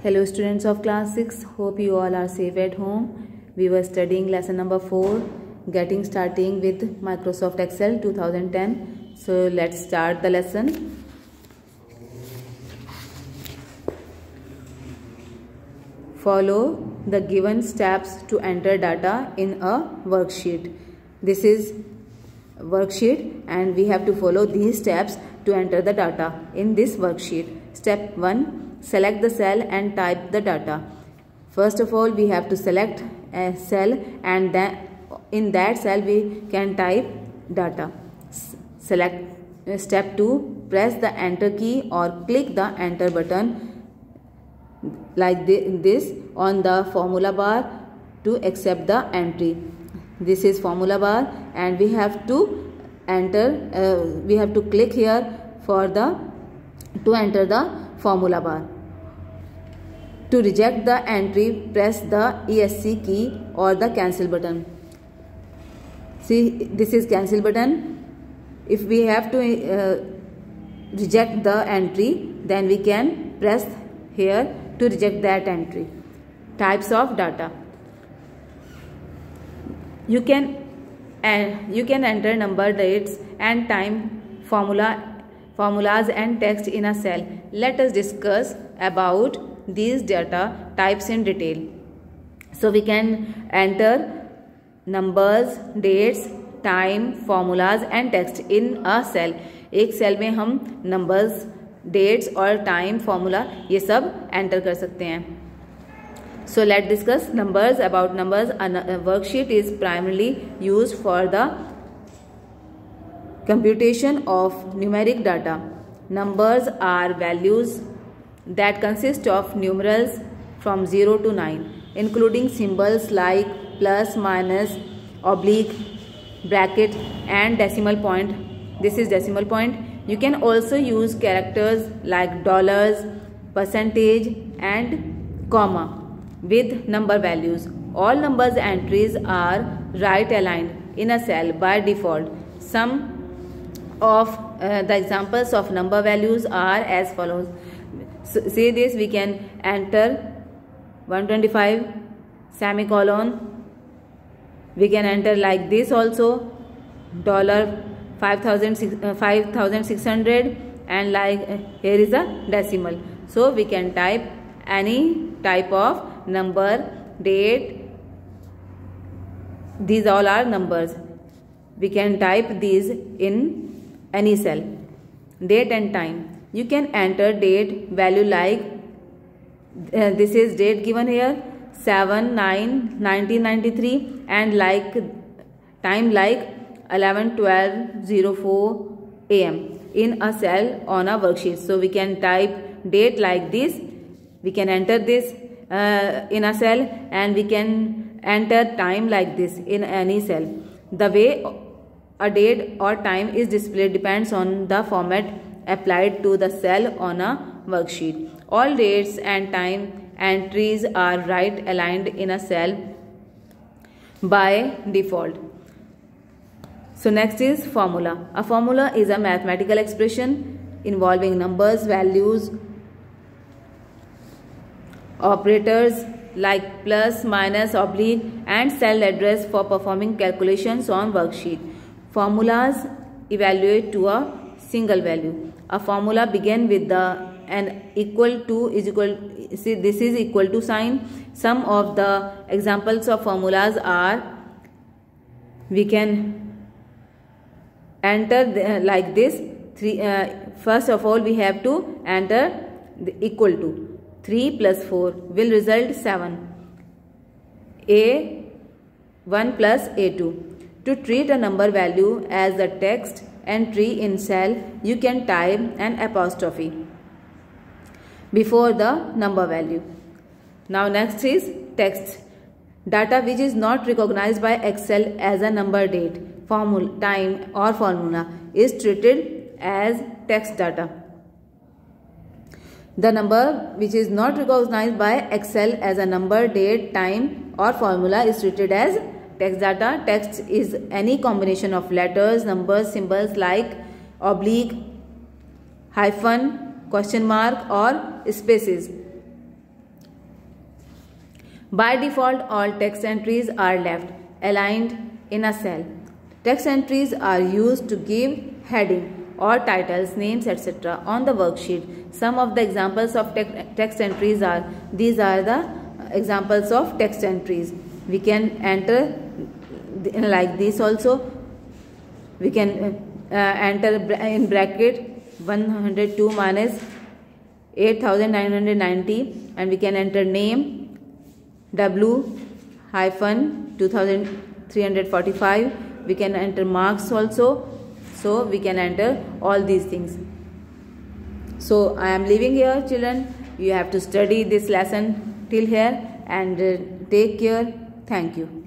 Hello students of class 6, hope you all are safe at home. We were studying lesson number 4, starting with Microsoft Excel 2010. So let's start the lesson. Follow the given steps to enter data in a worksheet. This is worksheet and we have to follow these steps to enter the data in this worksheet. Step 1. Select the cell and type the data. First of all, we have to select a cell and then in that cell we can type data. Select step 2. Press the enter key or click the enter button like this on the formula bar to accept the entry. This is formula bar and we have to enter. We have to click here to enter the formula bar. To reject the entry, press the ESC key or the cancel button. See, this is cancel button. If we have to reject the entry, then we can press here to reject that entry. Types of data. You can enter number, dates and time, formulas and text in a cell. Let us discuss about these data types in detail. So we can enter numbers, dates, time, formulas and text in a cell. एक cell में हम numbers, dates और time, formula ये सब enter कर सकते हैं. So let's discuss numbers. About numbers, a worksheet is primarily used for the computation of numeric data. Numbers are values that consist of numerals from 0 to 9, including symbols like plus, minus, oblique, bracket and decimal point. This is decimal point. You can also use characters like dollars, percentage and comma with number values. All numbers entries are right aligned in a cell by default. Some of the examples of number values are as follows. So, say this, we can enter 125 semicolon. We can enter like this also, $5,600 and like here is a decimal. So we can type any type of number, date. These all are numbers. We can type these in any cell. Date and time. You can enter date value like this is date given here 7/9/1993 and like time like 11/12/04 AM in a cell on a worksheet. So we can type date like this. We can enter this in a cell and we can enter time like this in any cell. The way a date or time is displayed depends on the format applied to the cell on a worksheet. All dates and time entries are right aligned in a cell by default. So next is formula. A formula is a mathematical expression involving numbers, values, operators like plus, minus, oblique and cell address for performing calculations on worksheet. Formulas evaluate to a single value. A formula begin with an equal to is equal. See, this is equal to sign. Some of the examples of formulas are, we can enter like this. First of all, we have to enter the equal to. 3 plus 4 will result 7. A1 plus A2. To treat a number value as a text entry in cell, you can type an apostrophe before the number value. Now next is text. Data which is not recognized by Excel as a number, date, formula, time or formula is treated as text data. The number which is not recognized by Excel as a number, date, time or formula is treated as text data. Text is any combination of letters, numbers, symbols like oblique, hyphen, question mark or spaces. By default, all text entries are left aligned in a cell. Text entries are used to give heading or titles, names, etc. on the worksheet. Some of the examples of text entries are, these are the examples of text entries. We can enter like this also. We can enter in bracket 102 minus 8990, and we can enter name W-2345. We can enter marks also. So we can enter all these things. So I am leaving here, children. You have to study this lesson till here, and take care. Thank you.